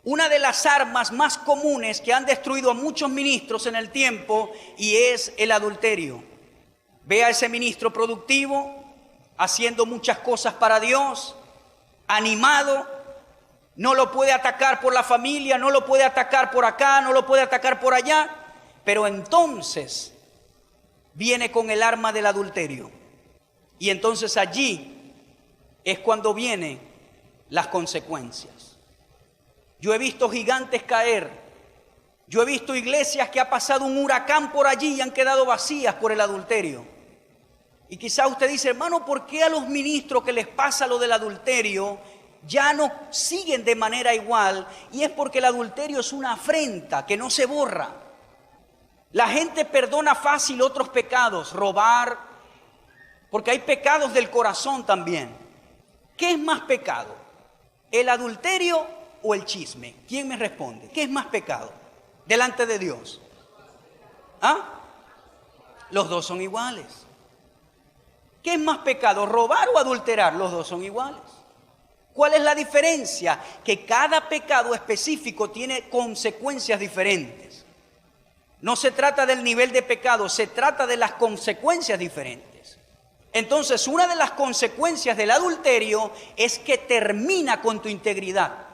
Speaker 1: una de las armas más comunes que han destruido a muchos ministros en el tiempo, y es el adulterio. Ve a ese ministro productivo, haciendo muchas cosas para Dios, animado, no lo puede atacar por la familia, no lo puede atacar por acá, no lo puede atacar por allá, pero entonces viene con el arma del adulterio. Y entonces allí es cuando vienen las consecuencias. Yo he visto gigantes caer, yo he visto iglesias que ha pasado un huracán por allí y han quedado vacías por el adulterio. Y quizá usted dice: hermano, ¿por qué a los ministros que les pasa lo del adulterio ya no siguen de manera igual? Y es porque el adulterio es una afrenta que no se borra. La gente perdona fácil otros pecados, robar, porque hay pecados del corazón también. ¿Qué es más pecado? ¿El adulterio o el chisme? ¿Quién me responde? ¿Qué es más pecado delante de Dios? ¿Ah? Los dos son iguales. ¿Qué es más pecado, robar o adulterar? Los dos son iguales. ¿Cuál es la diferencia? Que cada pecado específico tiene consecuencias diferentes. No se trata del nivel de pecado, se trata de las consecuencias diferentes. Entonces, una de las consecuencias del adulterio es que termina con tu integridad.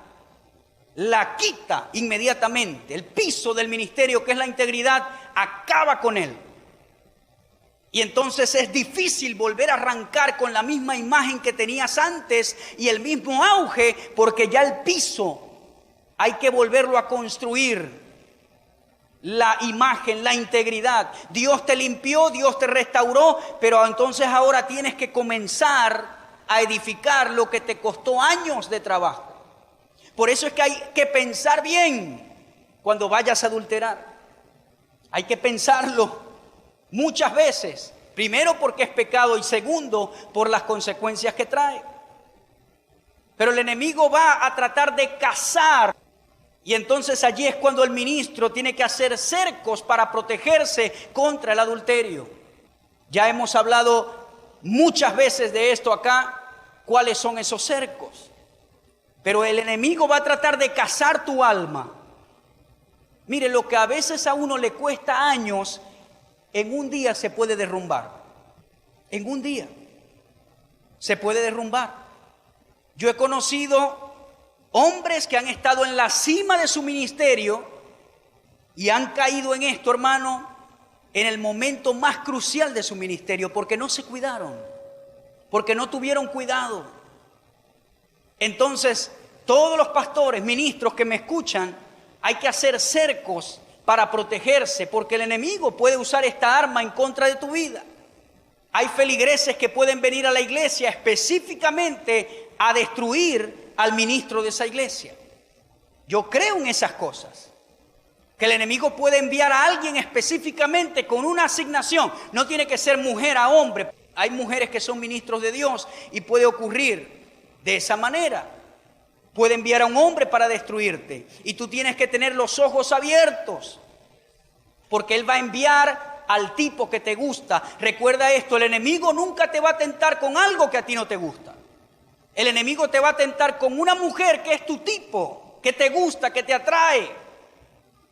Speaker 1: La quita inmediatamente. El piso del ministerio, que es la integridad, acaba con él. Y entonces es difícil volver a arrancar con la misma imagen que tenías antes y el mismo auge, porque ya el piso hay que volverlo a construir. La imagen, la integridad. Dios te limpió, Dios te restauró, pero entonces ahora tienes que comenzar a edificar lo que te costó años de trabajo. Por eso es que hay que pensar bien cuando vayas a adulterar. Hay que pensarlo muchas veces. Primero porque es pecado y segundo por las consecuencias que trae. Pero el enemigo va a tratar de cazar. Y entonces allí es cuando el ministro tiene que hacer cercos para protegerse contra el adulterio. Ya hemos hablado muchas veces de esto acá, cuáles son esos cercos. Pero el enemigo va a tratar de cazar tu alma. Mire, lo que a veces a uno le cuesta años, en un día se puede derrumbar. En un día se puede derrumbar. Yo he conocido hombres que han estado en la cima de su ministerio y han caído en esto, hermano, en el momento más crucial de su ministerio, porque no se cuidaron, porque no tuvieron cuidado. Entonces, todos los pastores, ministros que me escuchan, hay que hacer cercos para protegerse, porque el enemigo puede usar esta arma en contra de tu vida. Hay feligreses que pueden venir a la iglesia específicamente a destruir al ministro de esa iglesia. Yo creo en esas cosas. Que el enemigo puede enviar a alguien específicamente con una asignación. No tiene que ser mujer a hombre. Hay mujeres que son ministros de Dios y puede ocurrir de esa manera. Puede enviar a un hombre para destruirte. Y tú tienes que tener los ojos abiertos. Porque él va a enviar al tipo que te gusta. Recuerda esto, el enemigo nunca te va a tentar con algo que a ti no te gusta. El enemigo te va a tentar con una mujer que es tu tipo, que te gusta, que te atrae.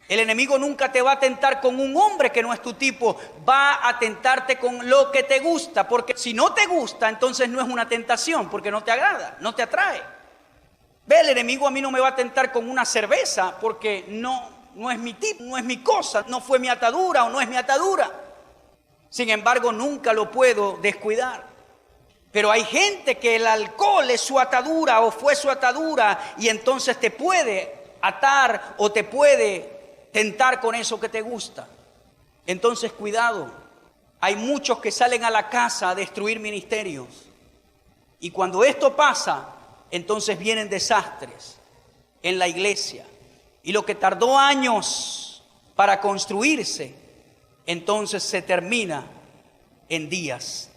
Speaker 1: El enemigo nunca te va a tentar con un hombre que no es tu tipo. Va a tentarte con lo que te gusta, porque si no te gusta, entonces no es una tentación, porque no te agrada, no te atrae. Ve, el enemigo a mí no me va a tentar con una cerveza, porque no es mi tipo, no es mi cosa, no fue mi atadura o no es mi atadura. Sin embargo, nunca lo puedo descuidar. Pero hay gente que el alcohol es su atadura o fue su atadura y entonces te puede atar o te puede tentar con eso que te gusta. Entonces cuidado, hay muchos que salen a la casa a destruir ministerios y cuando esto pasa, entonces vienen desastres en la iglesia y lo que tardó años para construirse, entonces se termina en días.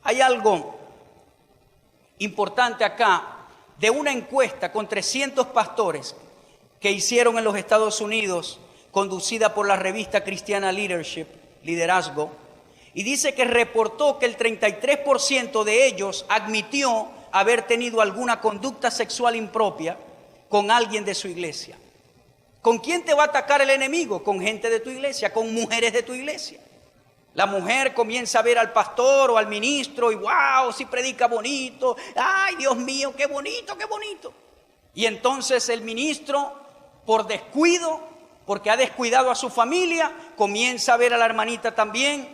Speaker 1: Hay algo importante acá de una encuesta con 300 pastores que hicieron en los Estados Unidos, conducida por la revista cristiana Leadership, Liderazgo, y dice que reportó que el 33% de ellos admitió haber tenido alguna conducta sexual impropia con alguien de su iglesia. ¿Con quién te va a atacar el enemigo? Con gente de tu iglesia, con mujeres de tu iglesia. La mujer comienza a ver al pastor o al ministro y wow, si predica bonito. Ay, Dios mío, qué bonito, qué bonito. Y entonces el ministro, por descuido, porque ha descuidado a su familia, comienza a ver a la hermanita también,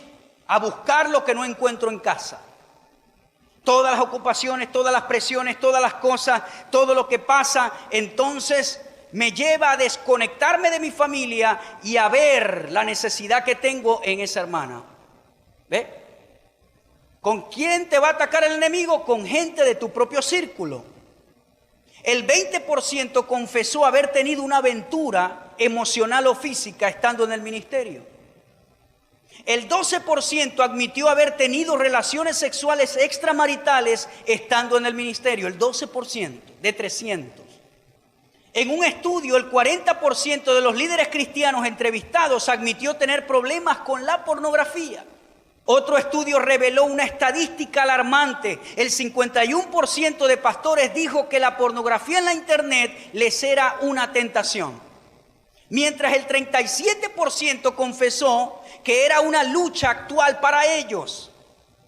Speaker 1: a buscar lo que no encuentro en casa. Todas las ocupaciones, todas las presiones, todas las cosas, todo lo que pasa, entonces me lleva a desconectarme de mi familia y a ver la necesidad que tengo en esa hermana. ¿Ve? ¿Con quién te va a atacar el enemigo? Con gente de tu propio círculo. El 20% confesó haber tenido una aventura emocional o física estando en el ministerio. El 12% admitió haber tenido relaciones sexuales extramaritales estando en el ministerio. El 12% de 300. En un estudio, el 40% de los líderes cristianos entrevistados admitió tener problemas con la pornografía. Otro estudio reveló una estadística alarmante. El 51% de pastores dijo que la pornografía en la internet les era una tentación, mientras el 37% confesó que era una lucha actual para ellos.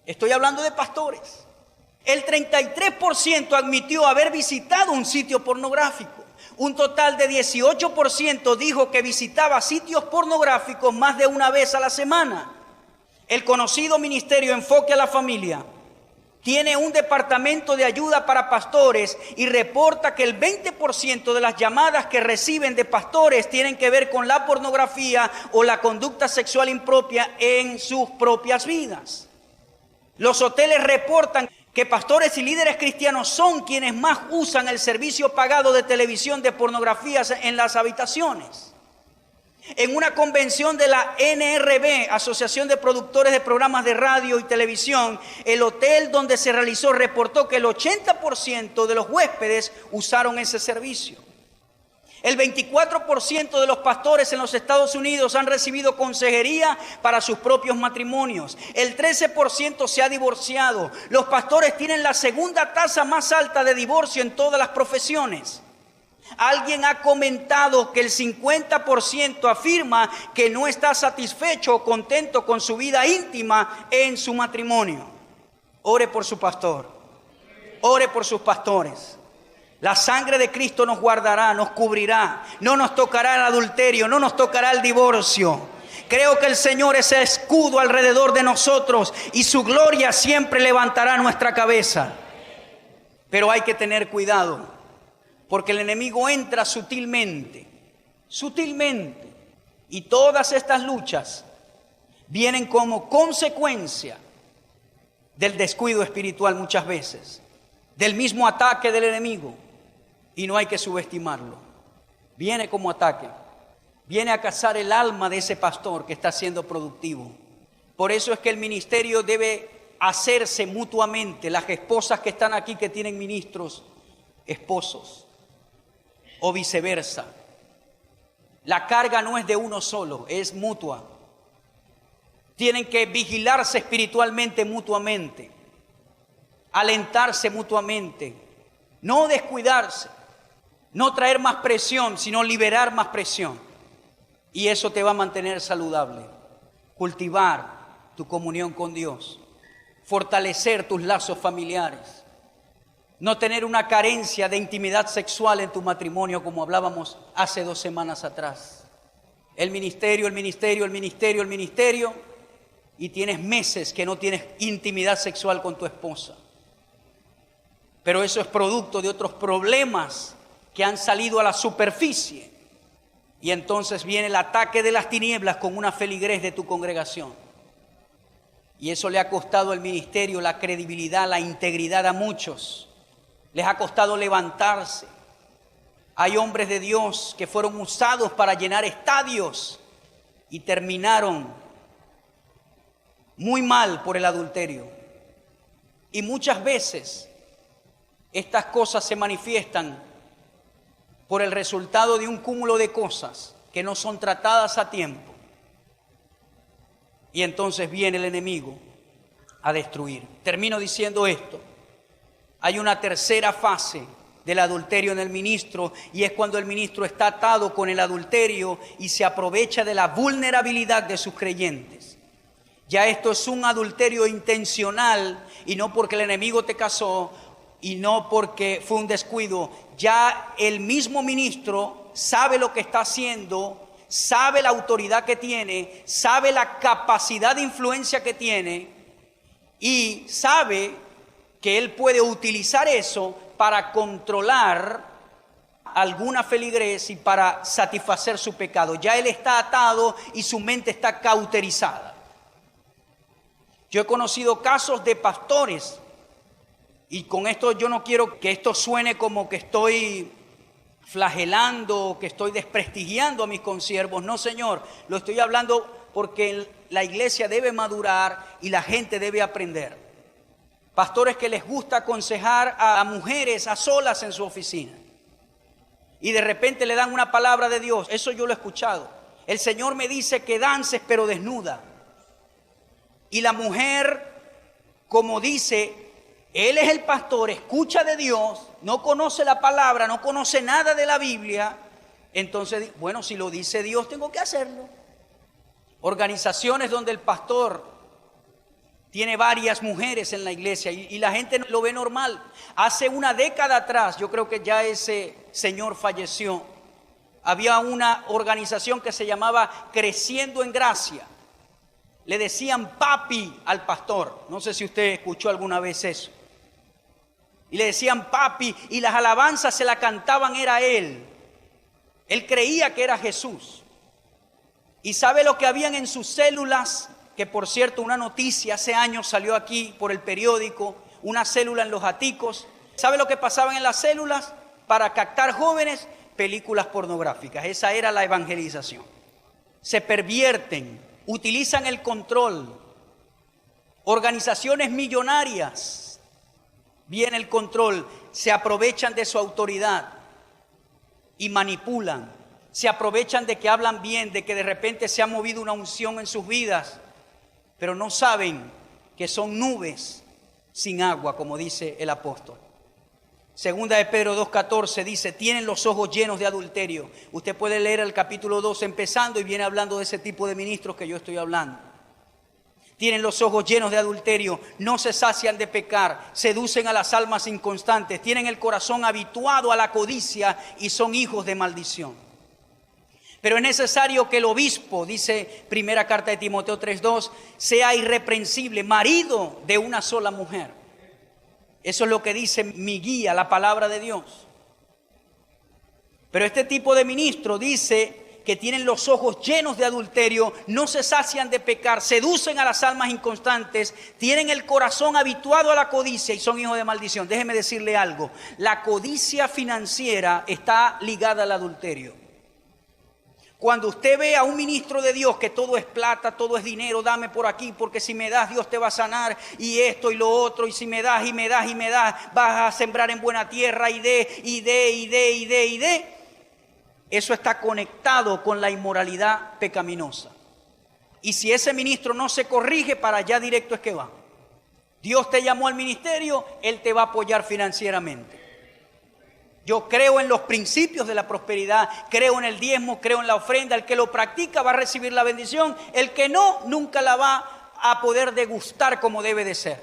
Speaker 1: Estoy hablando de pastores. El 33% admitió haber visitado un sitio pornográfico. Un total de 18% dijo que visitaba sitios pornográficos más de una vez a la semana. El conocido Ministerio Enfoque a la Familia tiene un departamento de ayuda para pastores y reporta que el 20% de las llamadas que reciben de pastores tienen que ver con la pornografía o la conducta sexual impropia en sus propias vidas. Los hoteles reportan que pastores y líderes cristianos son quienes más usan el servicio pagado de televisión de pornografía en las habitaciones. En una convención de la NRB, Asociación de Productores de Programas de Radio y Televisión, el hotel donde se realizó reportó que el 80% de los huéspedes usaron ese servicio. El 24% de los pastores en los Estados Unidos han recibido consejería para sus propios matrimonios. El 13% se ha divorciado. Los pastores tienen la segunda tasa más alta de divorcio en todas las profesiones. Alguien ha comentado que el 50% afirma que no está satisfecho o contento con su vida íntima en su matrimonio. Ore por su pastor. Ore por sus pastores. La sangre de Cristo nos guardará, nos cubrirá. No nos tocará el adulterio, no nos tocará el divorcio. Creo que el Señor es el escudo alrededor de nosotros y su gloria siempre levantará nuestra cabeza. Pero hay que tener cuidado, porque el enemigo entra sutilmente, y todas estas luchas vienen como consecuencia del descuido espiritual muchas veces, del mismo ataque del enemigo, y no hay que subestimarlo. Viene como ataque, viene a cazar el alma de ese pastor que está siendo productivo. Por eso es que el ministerio debe hacerse mutuamente. Las esposas que están aquí que tienen ministros, esposos, o viceversa. La carga no es de uno solo, es mutua. Tienen que vigilarse espiritualmente mutuamente, alentarse mutuamente, no descuidarse, no traer más presión, sino liberar más presión. Y eso te va a mantener saludable. Cultivar tu comunión con Dios, fortalecer tus lazos familiares. No tener una carencia de intimidad sexual en tu matrimonio, como hablábamos hace 2 semanas atrás. El ministerio, y tienes meses que no tienes intimidad sexual con tu esposa. Pero eso es producto de otros problemas que han salido a la superficie. Y entonces viene el ataque de las tinieblas con una feligrés de tu congregación. Y eso le ha costado al ministerio la credibilidad, la integridad a muchos. Les ha costado levantarse. Hay hombres de Dios que fueron usados para llenar estadios y terminaron muy mal por el adulterio. Y muchas veces estas cosas se manifiestan por el resultado de un cúmulo de cosas que no son tratadas a tiempo. Y entonces viene el enemigo a destruir. Termino diciendo esto. Hay una tercera fase del adulterio en el ministro, y es cuando el ministro está atado con el adulterio y se aprovecha de la vulnerabilidad de sus creyentes. Ya esto es un adulterio intencional, y no porque el enemigo te casó y no porque fue un descuido. Ya el mismo ministro sabe lo que está haciendo, sabe la autoridad que tiene, sabe la capacidad de influencia que tiene y sabe que él puede utilizar eso para controlar alguna feligrés y para satisfacer su pecado. Ya él está atado y su mente está cauterizada. Yo he conocido casos de pastores, y con esto yo no quiero que esto suene como que estoy flagelando, que estoy desprestigiando a mis consiervos. No, Señor, lo estoy hablando porque la iglesia debe madurar y la gente debe aprender. Pastores que les gusta aconsejar a mujeres a solas en su oficina y de repente le dan una palabra de Dios. Eso yo lo he escuchado. El Señor me dice que dances pero desnuda. Y la mujer, como dice, él es el pastor, escucha de Dios, no conoce la palabra, no conoce nada de la Biblia. Entonces, bueno, si lo dice Dios, tengo que hacerlo. Organizaciones donde el pastor tiene varias mujeres en la iglesia y la gente lo ve normal. Hace una década atrás, yo creo que ya ese señor falleció, había una organización que se llamaba Creciendo en Gracia. Le decían papi al pastor. No sé si usted escuchó alguna vez eso. Y le decían papi y las alabanzas se la cantaban era él. Él creía que era Jesús. ¿Y sabe lo que habían en sus células? Que por cierto, una noticia hace años salió aquí por el periódico, una célula en los Aticos. ¿Sabe lo que pasaban en las células? Para captar jóvenes, películas pornográficas. Esa era la evangelización. Se pervierten, utilizan el control. Organizaciones millonarias, viene el control, se aprovechan de su autoridad y manipulan. Se aprovechan de que hablan bien, de que de repente se ha movido una unción en sus vidas, pero no saben que son nubes sin agua, como dice el apóstol. Segunda de Pedro 2:14 dice, tienen los ojos llenos de adulterio. Usted puede leer el capítulo 2 empezando y viene hablando de ese tipo de ministros que yo estoy hablando. Tienen los ojos llenos de adulterio, no se sacian de pecar, seducen a las almas inconstantes, tienen el corazón habituado a la codicia y son hijos de maldición. Pero es necesario que el obispo, dice primera carta de Timoteo 3:2, sea irreprensible, marido de una sola mujer. Eso es lo que dice mi guía, la palabra de Dios. Pero este tipo de ministro dice que tienen los ojos llenos de adulterio, no se sacian de pecar, seducen a las almas inconstantes, tienen el corazón habituado a la codicia y son hijos de maldición. Déjeme decirle algo, la codicia financiera está ligada al adulterio. Cuando usted ve a un ministro de Dios que todo es plata, todo es dinero, dame por aquí, porque si me das Dios te va a sanar, y esto y lo otro, y si me das y me das y me das, vas a sembrar en buena tierra y de. Eso está conectado con la inmoralidad pecaminosa. Y si ese ministro no se corrige, para allá directo es que va. Dios te llamó al ministerio, Él te va a apoyar financieramente. Yo creo en los principios de la prosperidad, creo en el diezmo, creo en la ofrenda. El que lo practica va a recibir la bendición. El que no, nunca la va a poder degustar como debe de ser.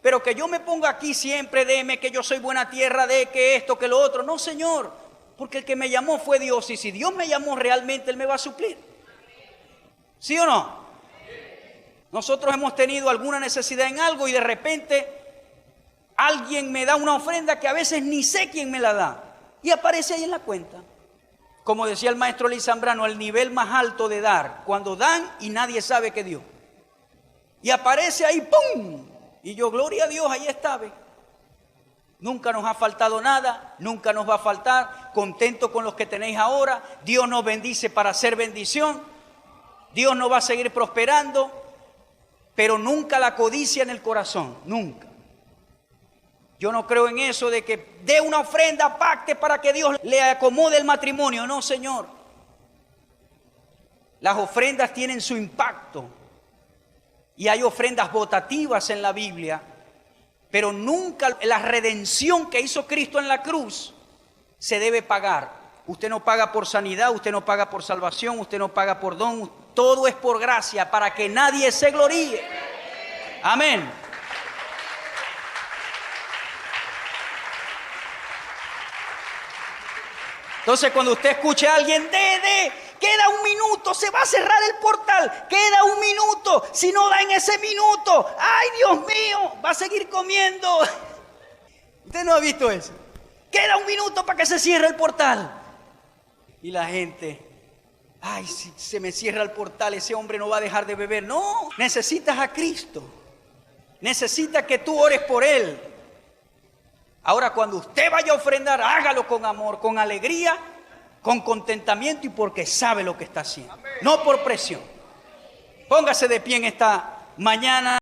Speaker 1: Pero que yo me ponga aquí siempre, deme que yo soy buena tierra, de que esto, que lo otro. No, Señor, porque el que me llamó fue Dios. Y si Dios me llamó realmente, Él me va a suplir. ¿Sí o no? Nosotros hemos tenido alguna necesidad en algo y de repente alguien me da una ofrenda que a veces ni sé quién me la da y aparece ahí en la cuenta. Como decía el maestro Luis Zambrano, el nivel más alto de dar, cuando dan y nadie sabe que dio. Y aparece ahí, ¡pum! Y yo, gloria a Dios, ahí está. Nunca nos ha faltado nada, nunca nos va a faltar. Contento con los que tenéis ahora. Dios nos bendice para hacer bendición. Dios nos va a seguir prosperando, pero nunca la codicia en el corazón, nunca. Yo no creo en eso de que dé una ofrenda, pacte para que Dios le acomode el matrimonio. No, Señor. Las ofrendas tienen su impacto. Y hay ofrendas votativas en la Biblia. Pero nunca la redención que hizo Cristo en la cruz se debe pagar. Usted no paga por sanidad, usted no paga por salvación, usted no paga por don. Todo es por gracia para que nadie se gloríe. Amén. Entonces cuando usted escuche a alguien, queda un minuto, se va a cerrar el portal, queda un minuto, si no da en ese minuto, ¡ay Dios mío! Va a seguir comiendo. Usted no ha visto eso. Queda un minuto para que se cierre el portal. Y la gente, ¡ay, si se me cierra el portal, ese hombre no va a dejar de beber! No, necesitas a Cristo. Necesita que tú ores por Él. Ahora, cuando usted vaya a ofrendar, hágalo con amor, con alegría, con contentamiento y porque sabe lo que está haciendo. No por presión. Póngase de pie en esta mañana.